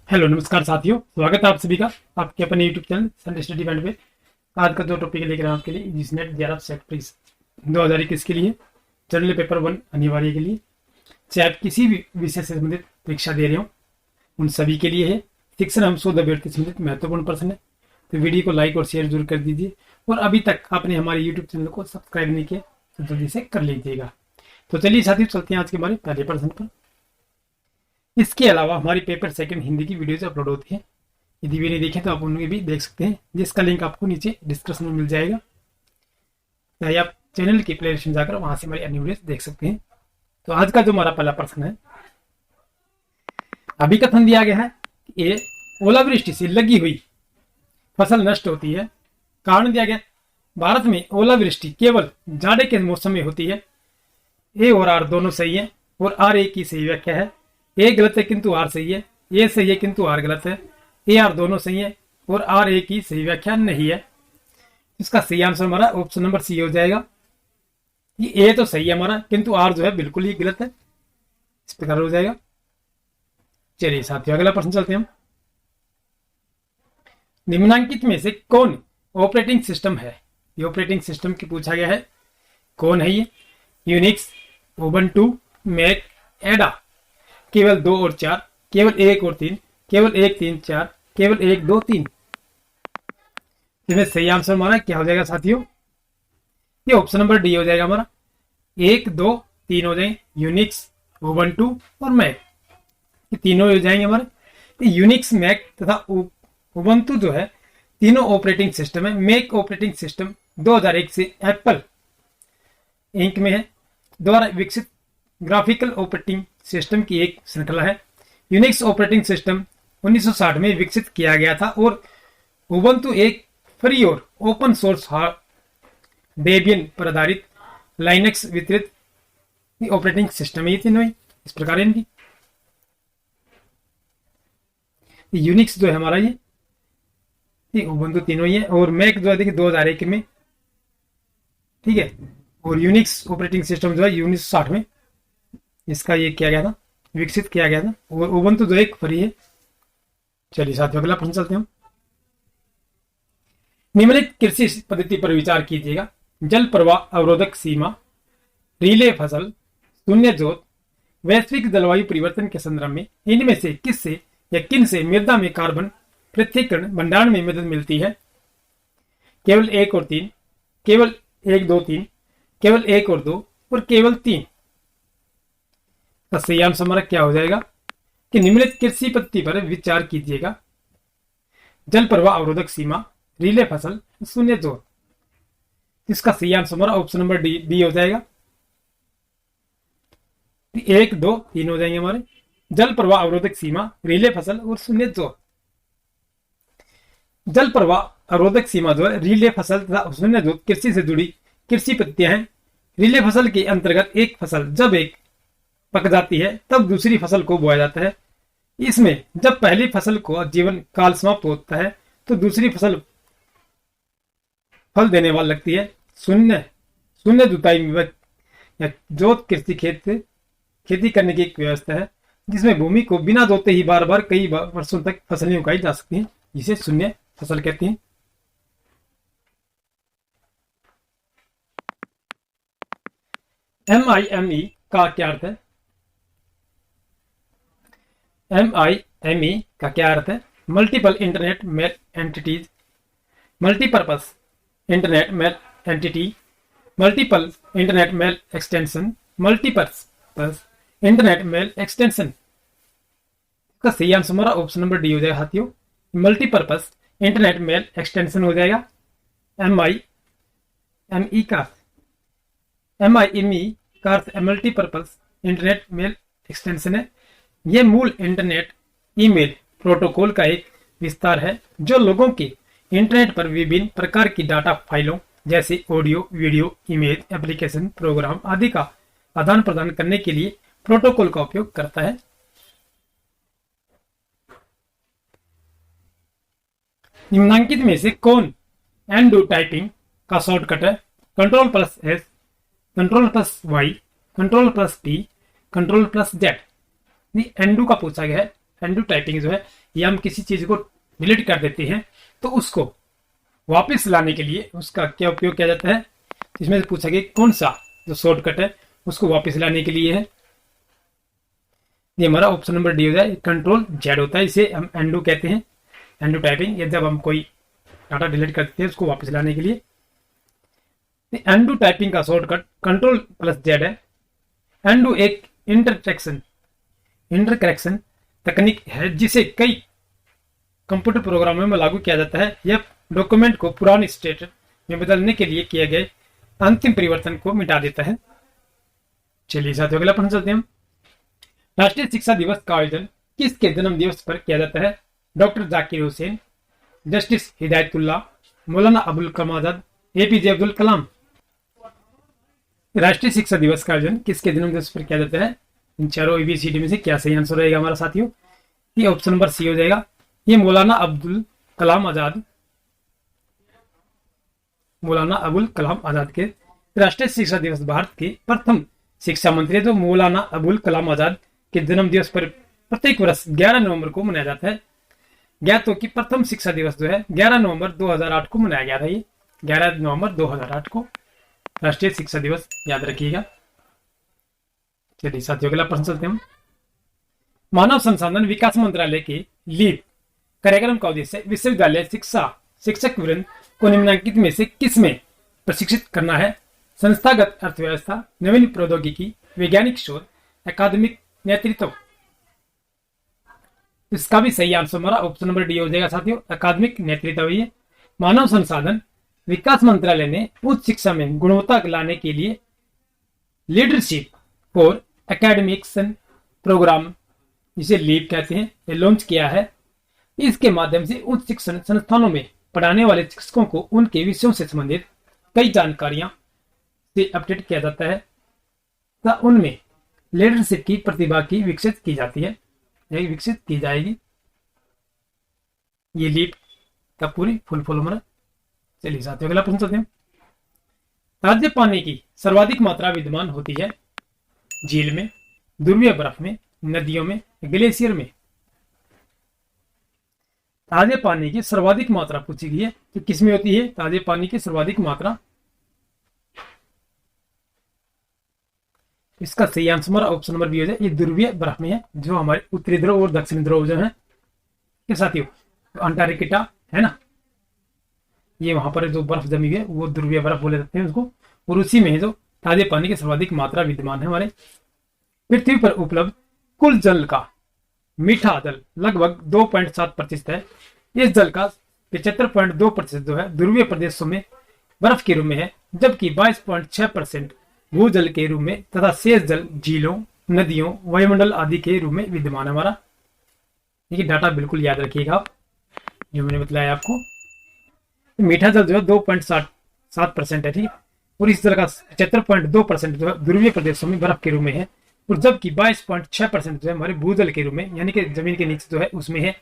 Hello नमस्कार साथियों, स्वागत है आप सभी का आपके अपने YouTube channel Sunday study band पे। आज का जो टॉपिक लेकर आए आपके लिए जिसनेट जेआरएफ सेट प्रीस 2021 के लिए जनरल पेपर 1 अनिवार्य के लिए, चाहे आप किसी भी विषय से संबंधित परीक्षा दे रहे हो उन सभी के लिए है। शिक्षण हम शोध अभ्यर्थी से संबंधित महत्वपूर्ण प्रश्न है, तो वीडियो को लाइक और शेयर जरूर कर दीजिए और अभी तक आपने हमारे यूट्यूब चैनल को सब्सक्राइब नहीं किया तो जल्दी से कर लीजिएगा। तो चलिए साथियों, चलते हैं आज के हमारे पहले प्रश्न पर। इसके अलावा हमारी पेपर सेकंड हिंदी की वीडियोज अपलोड होती है, यदि वे नहीं देखें तो आप उनके भी देख सकते हैं, जिसका लिंक आपको नीचे डिस्क्रिप्शन में मिल जाएगा। चाहे आप चैनल की प्लेलिस्ट में जाकर वहां से हमारी अन्य वीडियोज देख सकते हैं। तो आज का जो हमारा पहला प्रश्न है, अभी कथन दिया गया है कि ये ओलावृष्टि से लगी हुई फसल नष्ट होती है। कारण दिया गया, भारत में ओलावृष्टि केवल जाड़े के मौसम में होती है। ए और आर दोनों सही है और आर ए की सही व्याख्या है। ए गलत है किंतु आर सही है, ए सही है किंतु आर गलत है, ए आर दोनों सही है और आर ए की सही व्याख्या नहीं है। इसका सही आंसर हमारा ऑप्शन नंबर सी हो जाएगा। ये ए तो सही है हमारा, किंतु आर जो है बिल्कुल ही गलत है, इस प्रकार हो जाएगा। चलिए साथियों, अगला प्रश्न चलते हैं हम। निम्नांकित में से कौन ऑपरेटिंग सिस्टम है? ये ऑपरेटिंग सिस्टम की पूछा गया है, कौन है ये? यूनिक्स, उबंटू, मैक, एडा, केवल 2 और 4, केवल 1 और 3, केवल 1 3 4, केवल 1 2 3। इसमें सही आंसर हमारा क्या हो जाएगा साथियों? ये ऑप्शन नंबर डी हो जाएगा हमारा। 1 2 3 हो जाएंगे, यूनिक्स, उबंटू और मैक, ये तीनों हो जाएंगे हमारे। यूनिक्स, मैक तथा उबंटू जो है तीनों ऑपरेटिंग सिस्टम है। मैक ऑपरेटिंग सिस्टम 2001 से एप्पल इंक में है द्वारा विकसित ग्राफिकल ऑपरेटिंग सिस्टम की एक श्रृंखला है। यूनिक्स ऑपरेटिंग सिस्टम 1960 में विकसित किया गया था और उबंटू एक फ्री और ओपन सोर्स डेबियन पर आधारित लाइनक्स वितरित ऑपरेटिंग सिस्टम है। ये तीनों ही इस प्रकार इनकी यूनिक्स जो है हमारा ये उबंटू तीनों ही है और मैक जो है देखिए 2001 में, ठीक है, और यूनिक्स ऑपरेटिंग सिस्टम जो है 1960 में इसका ये किया गया था, विकसित किया गया था और उबंटू जो एक फ्री है। चलिए साथियों, अगला प्रश्न चलते हैं हम। निम्नलिखित कृषि पद्धति पर विचार कीजिएगा। जल प्रवाह अवरोधक सीमा, रिले फसल, शून्य जोत, वैश्विक जलवायु परिवर्तन के संदर्भ में इनमें से किससे या किन से मृदा में कार्बन पृथक्करण भंडारण में मदद मिलती है? केवल 1 और 3, केवल 1 2 3, केवल 1 और 2 और केवल 3। तो सही आंसर हमारा क्या हो जाएगा कि निम्नलिखित कृषि पद्धति पर विचार कीजिएगा। जल प्रवाह अवरोधक सीमा, रिले फसल, शून्य जोत। इसका सही आंसर हमारा ऑप्शन नंबर डी हो जाएगा। 1 2 3 हो जाएंगे हमारे, जल प्रवाह अवरोधक सीमा, रिले फसल और शून्य जोत। जल प्रवाह अवरोधक सीमा जो है, रिले फसल तथा शून्य जोत कृषि से जुड़ी कृषि पद्धतियां हैं। रिले फसल के अंतर्गत एक फसल जब एक पक जाती है तब दूसरी फसल को बोया जाता है। इसमें जब पहली फसल को जीवन काल समाप्त होता है तो दूसरी फसल फल देने वाली लगती है। शून्य जुताई या जोत कृषि खेती करने की एक व्यवस्था है जिसमें भूमि को बिना जोते ही बार बार कई वर्षों तक फसलें उगाई जा सकती हैं, जिसे शून्य फसल कहते हैं। MIME का क्या अर्थ है? MIME का क्या अर्थ है? Multiple internet mail entities, multipurpose internet mail entity, multiple internet mail extension, multipurpose internet mail extension. का सही आंसर हमारा ऑप्शन नंबर डी हो जाएगा साथियों। मल्टीपर्पज इंटरनेट मेल एक्सटेंशन हो जाएगा। MIME का अर्थ मल्टीपर्पज इंटरनेट मेल एक्सटेंशन है। यह मूल इंटरनेट ईमेल प्रोटोकॉल का एक विस्तार है जो लोगों के इंटरनेट पर विभिन्न प्रकार की डाटा फाइलों जैसे audio, video, image, application, program आदि का आदान प्रदान करने के लिए प्रोटोकॉल का उपयोग करता है। निम्नांकित में से कौन एंडू टाइपिंग का शॉर्टकट है? Ctrl+S, Ctrl+Y, Ctrl+T, Ctrl+Z। एंडू का पूछा गया है। एंडू टाइपिंग जो है या हम किसी चीज को डिलीट कर देते हैं तो उसको वापस लाने के लिए उसका क्या उपयोग किया जाता है। इसमें से पूछा गया कौन सा जो शॉर्टकट है उसको वापस लाने के लिए है। ये हमारा ऑप्शन नंबर डी हो जाए, कंट्रोल जेड होता है, इसे हम एंडू कहते हैं, एंडू टाइपिंग। ये जब हम कोई डाटा डिलीट करते हैं उसको वापस लाने के लिए। एंडू टाइपिंग का शॉर्टकट कंट्रोल प्लस जेड है। एंडू एक इंटरकरेक्शन तकनीक है जिसे कई कंप्यूटर प्रोग्रामों में लागू किया जाता है। यह डॉक्यूमेंट को पुराने स्टेट में बदलने के लिए किए गए अंतिम परिवर्तन को मिटा देता है। चलिए साथियों अगला प्रश्न चलते हैं हम। राष्ट्रीय शिक्षा दिवस का आयोजन किसके जन्म दिवस पर किया जाता है? Doctor Zakir Hussain, justice Hidayatullah, Maulana Abul Kalam Azad, APJ Abdul Kalam. राष्ट्रीय शिक्षा दिवस का आयोजन किसके जन्म दिवस पर किया जाता है? इन चारों एबीसीडी में से क्या सही आंसर रहेगा हमारा साथियों? ये ऑप्शन नंबर सी हो जाएगा। ये मौलाना अब्दुल कलाम आजाद, मौलाना अबुल कलाम आजाद के राष्ट्रीय शिक्षा दिवस भारत के प्रथम शिक्षा मंत्री जो मौलाना अबुल कलाम आजाद के जन्म दिवस पर प्रत्येक वर्ष 11 नवंबर को मनाया जाता है। ज्ञात हो कि प्रथम शिक्षा दिवस जो है 11 नवंबर 2008 को मनाया गया था। ये 11 नवंबर 2008 को राष्ट्रीय शिक्षा दिवस याद रखिएगा। चलिए साथियों अगला प्रश्न चलते हैं हम। मानव संसाधन विकास मंत्रालय के लीप कार्यक्रम का उद्देश्य विश्वविद्यालय शिक्षक वृंद को निम्नलिखित में से किस में प्रशिक्षित करना है? संस्थागत अर्थव्यवस्था, नवीन प्रौद्योगिकी, वैज्ञानिक शोध, अकादमिक नेतृत्व। इसका भी सही आंसर हमारा ऑप्शन नंबर डी हो जाएगा साथियों, अकादमिक नेतृत्व। ये मानव संसाधन विकास मंत्रालय ने उच्च शिक्षा में गुणवत्ता लाने के लिए लीडरशिप फॉर एकेडमिक्स प्रोग्राम, जिसे लीप कहते हैं, ये लॉन्च किया है। इसके माध्यम से उच्च शिक्षण संस्थानों में पढ़ाने वाले शिक्षकों को उनके विषयों से संबंधित कई जानकारियां से अपडेट किया जाता है तथा उनमें लीडरशिप की प्रतिभा की विकसित की जाती है, विकसित की जाएगी। ये लीप का पूरी फुल फॉर्म हमारा। चलिए साथियों अगला प्रश्न चलते हैं। ताजे पानी की सर्वाधिक मात्रा विद्यमान होती है झील में, ध्रुवीय बर्फ में, नदियों में, ग्लेशियर में। ताजे पानी की सर्वाधिक मात्रा पूछी गई है तो किसमें होती है ताजे पानी की सर्वाधिक मात्रा? इसका सही आंसर हमारा ऑप्शन नंबर बी हो जाए, ये ध्रुवीय बर्फ में है, जो हमारे उत्तरी ध्रुव और दक्षिणी ध्रुव जो है के साथियों। तो अंटार्कटिका है ना, ये वहां पर जो बर्फ जमी हुई है वो ध्रुवीय बर्फ बोले जाते हैं उसको, और उसी में है जो ताजे पानी की सर्वाधिक मात्रा विद्यमान है हमारे। पृथ्वी पर उपलब्ध कुल जल का मीठा जल लगभग 2.7% है। इस जल का 75.2% जो है ध्रुवीय प्रदेशों में बर्फ के रूप में है, जबकि 22.6% भूजल के रूप में तथा शेष जल झीलों, नदियों, वायुमंडल आदि के रूप में विद्यमान है हमारा। देखिए डाटा बिल्कुल याद रखिएगा आप, जो मैंने बताया आपको। मीठा जल जो है 2.7% है, ठीक है, और इस जल का 75.2% जो है ध्रुवीय प्रदेशों में बर्फ के रूप में है, और जबकि 22.6% जो है हमारे भूजल के रूप में यानी कि जमीन के नीचे जो है उसमें है,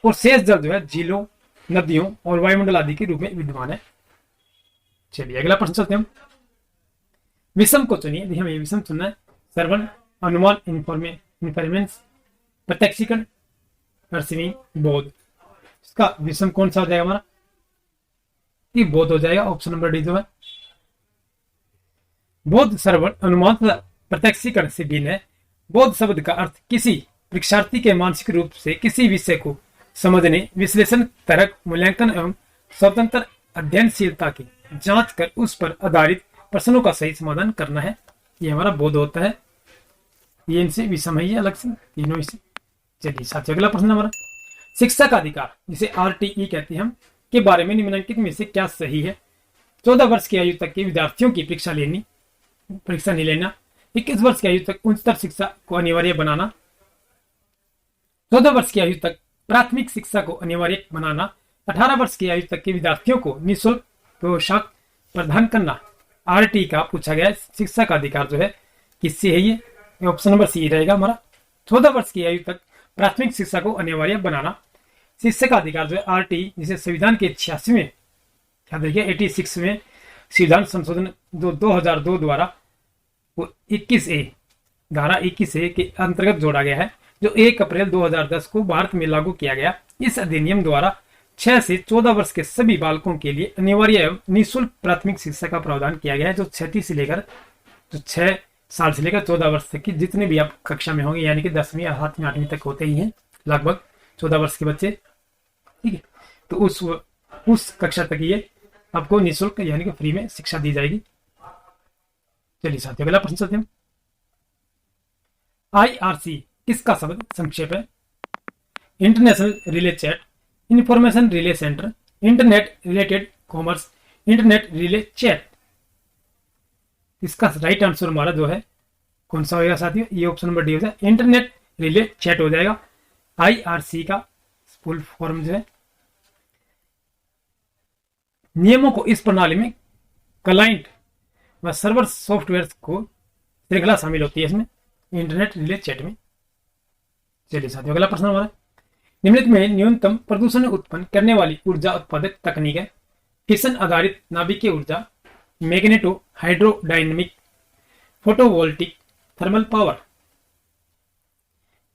और शेष जल जो है झीलों, नदियों और वायुमंडल आदि के रूप में विद्यमान है। चलिए अगला प्रश्न चलते हैं हम। विषम को चुनिए, हमें विषम चुनना है। श्रवण, अनुमान, इन्फॉर्मेंस, प्रत्यक्षीकरण, परसीविंग, बोध। इसका विषम कौन सा हो जाएगा हमारा? ये बोध हो जाएगा, ऑप्शन नंबर डी जो है। बोध श्रवण, अनुमान तथा प्रत्यक्षीकरण से भिन्न है। बोध शब्द का अर्थ किसी परीक्षार्थी के मानसिक रूप से किसी विषय को समझने, विश्लेषण, तर्क, मूल्यांकन एवं स्वतंत्र अध्ययनशीलता की जांच कर उस पर आधारित प्रश्नों का सही समाधान करना है, ये हमारा बोध होता है। ये इनसे विषम है, ये अलग से तीनों इसे। चलिए साथियों अगला प्रश्न हमारा। शिक्षा का अधिकार जिसे आरटीई कहते हैं हम के बारे में निम्नलिखित में से क्या सही है? 14 वर्ष की आयु तक के विद्यार्थियों की परीक्षा नहीं लेना, 21 वर्ष की आयु तक उच्चतर शिक्षा को अनिवार्य बनाना, 14 वर्ष की आयु तक प्राथमिक शिक्षा को अनिवार्य बनाना, 18 वर्ष की आयु तक के विद्यार्थियों को निःशुल्क पोशाक प्रदान करना। आरटी का पूछा गया शिक्षा का अधिकार जो है किससे है? ये ऑप्शन नंबर सी रहेगा हमारा। 14 वर्ष की आयु तक प्राथमिक शिक्षा को अनिवार्य बनाना। शिक्षा का अधिकार जो है आरटी, जिसे संविधान के 86वें याद रखिए 86 में संविधान संशोधन 2002 द्वारा 21A धारा 21A के अंतर्गत जोड़ा गया है। जो 1 अप्रैल 2010 को भारत में लागू किया गया। इस अधिनियम द्वारा 6 से 14 वर्ष के सभी बालकों के लिए अनिवार्य एवं निःशुल्क प्राथमिक शिक्षा का प्रावधान किया गया है। जो 6 साल से लेकर 14 वर्ष तक की जितने भी आप कक्षा में होंगे, यानी कि 10वीं या 7वीं 8वीं तक होते ही हैं लगभग 14 वर्ष के बच्चे, ठीक है। तो उस कक्षा तक ये आपको निःशुल्क यानी कि फ्री में शिक्षा दी जाएगी। चलिए साथियों, अगला प्रश्न चलते हैं। IRC किसका शब्द संक्षेप है? International relay chat, information relay centre, internet related commerce, internet relay chat. इसका राइट आंसर हमारा जो है कौन सा होगा साथियों? ये ऑप्शन नंबर डी हो जाएगा, इंटरनेट रिले चैट हो जाएगा। IRC का फुल फॉर्म जो है। नियमों को इस प्रणाली में क्लाइंट व सर्वर सॉफ्टवेयर को श्रृंखला शामिल होती है इसमें इंटरनेट रिले चैट में। चलिए साथियों, अगला प्रश्न हमारा, निम्नलिखित में न्यूनतम प्रदूषण उत्पन्न करने वाली ऊर्जा उत्पादक तकनीक है? फिशन आधारित नाभिकीय ऊर्जा, magneto hydrodynamic, photovoltaic, thermal power.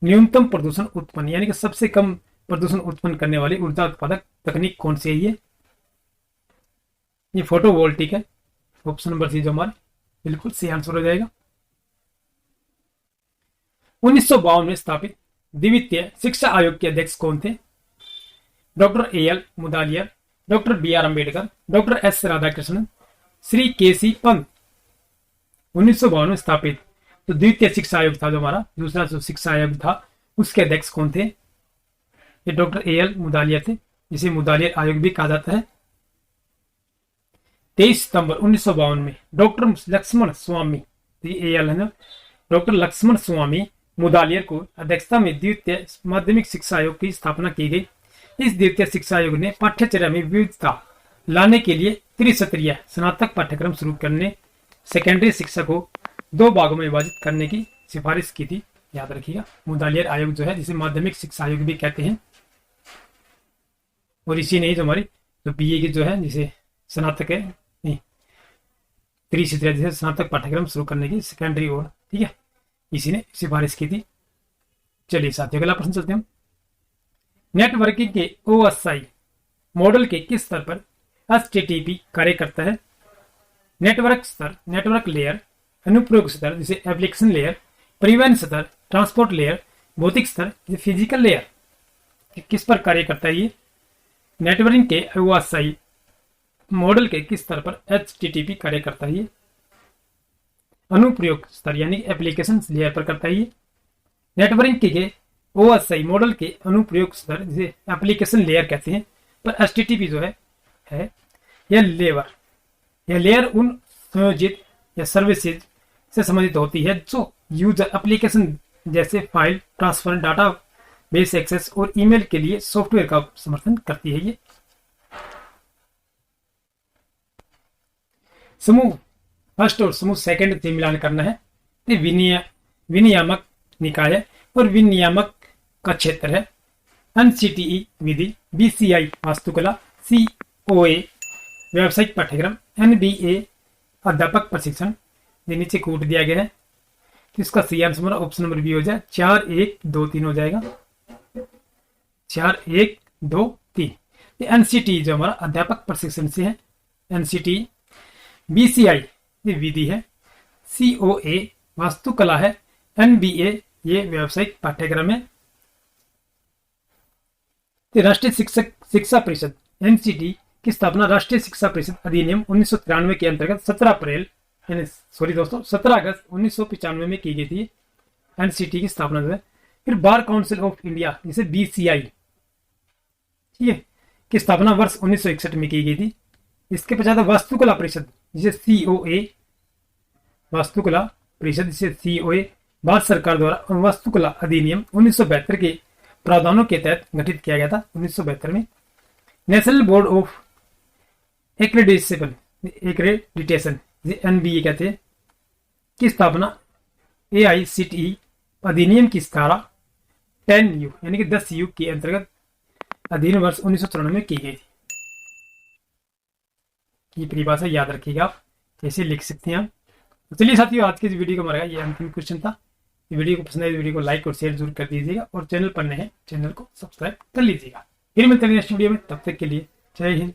न्यूनतम प्रदूषण उत्पन्न यानी कि सबसे कम प्रदूषण उत्पन्न करने वाली ऊर्जा उत्पादक तकनीक कौन सी है? ये फोटोवोल्टिक है। ऑप्शन नंबर सी जो हमारा बिल्कुल सही आंसर हो जाएगा। 1952 में स्थापित द्वितीय शिक्षा आयोग के अध्यक्ष कौन थे? Doctor AL Mudaliar, doctor BR Ambedkar, doctor S Radhakrishnan, Shri KC Pant. 1952 में स्थापित तो द्वितीय शिक्षा आयोग था जो हमारा, दूसरा जो शिक्षा आयोग था उसके अध्यक्ष कौन थे? ये डॉक्टर AL मुदालियर थे, जिसे मुदालियर आयोग भी कहा जाता है। 23 सितंबर 1952 में डॉक्टर लक्ष्मण स्वामी, AL है ना, डॉक्टर लक्ष्मण स्वामी मुदालियर को अध्यक्षता में द्वितीय माध्यमिक शिक्षा आयोग की स्थापना की गई। इस द्वितीय शिक्षा आयोग ने पाठ्यचर्या में विविधता लाने के लिए त्रिस्तरीय स्नातक पाठ्यक्रम शुरू करने, सेकेंडरी शिक्षा को 2 भागों में विभाजित करने की सिफारिश की थी। याद रखिएगा, मुदालियर आयोग जो है जिसे माध्यमिक शिक्षा आयोग भी कहते हैं, और इसी ने जो हमारी जो BA की जो है जिसे स्नातक है नहीं त्रिस्तरीय जैसे स्नातक पाठ्यक्रम शुरू करने की सेकेंडरी और, ठीक है, इसी ने सिफारिश की थी। चलिए साथियों, अगला प्रश्न चलते हैं। नेटवर्किंग के OSI मॉडल के किस स्तर पर HTTP कार्य करता है? नेटवर्क स्तर, नेटवर्क लेयर, अनुप्रयोग स्तर जिसे एप्लीकेशन लेयर, परिवहन स्तर, ट्रांसपोर्ट लेयर, भौतिक स्तर जिसे फिजिकल लेयर। किस पर कार्य करता है ये? नेटवर्किंग के OSI मॉडल के किस स्तर पर HTTP कार्य करता है ये? अनुप्रयोग स्तर यानी एप्लीकेशन लेयर पर करता है ये। नेटवर्किंग के OSI मॉडल के अनुप्रयोग स्तर जिसे एप्लीकेशन लेयर कहते हैं पर HTTP जो है यह लेयर उन संयोजित या सर्विसेज से संबंधित होती है जो यूजर एप्लीकेशन जैसे file transfer, data base access और ईमेल के लिए सॉफ्टवेयर का समर्थन करती है। ये समूह फर्स्ट और समूह सेकंड से मिलान करना है। विनियामक निकाय है और विनियामक का क्षेत्र है। NCTE विधि, BCI वास्तुकला, COA व्यावसायिक पाठ्यक्रम, NBA अध्यापक प्रशिक्षण। ये नीचे कोट दिया गया है, तो इसका सही आंसर हमारा ऑप्शन नंबर बी हो जाए, 4 1 2 3 हो जाएगा। 4 1 2 3। NCTE जो हमारा अध्यापक प्रशिक्षण से है, NCTE। BCI ये विधि है, COA वास्तुकला है, NBA ये व्यावसायिक पाठ्यक्रम है। राष्ट्रीय शिक्षा परिषद NCTE की स्थापना राष्ट्रीय शिक्षा परिषद अधिनियम 1993 के अंतर्गत 17 अगस्त 1995 में की गई थी। NCTE की स्थापना जो है। फिर बार काउंसिल ऑफ इंडिया जिसे BCI, ठीक है, की स्थापना वर्ष 1961 में की गई थी। इसके पश्चात वास्तुकला परिषद जिसे COA वास्तुकला परिषद जिसे COA भारत सरकार द्वारा वास्तुकला अधिनियम 1972 के प्रावधानों के तहत गठित किया गया था 1972 में। National board of accreditation NBA कहते हैं की स्थापना AICTE अधिनियम की धारा 10U यानी कि 10U के अंतर्गत अधीन वर्ष 1994 में की गई थी। ये परिभाषा याद रखिएगा आप, कैसे लिख सकते हैं आप। तो चलिए साथियों, आज के इस वीडियो का हमारा ये अंतिम क्वेश्चन था। वीडियो को पसंद है तो वीडियो को लाइक और शेयर जरूर कर दीजिएगा, और चैनल पर नए हैं चैनल को सब्सक्राइब कर लीजिएगा। फिर मिलते हैं नेक्स्ट वीडियो में, तब तक के लिए जय हिंद।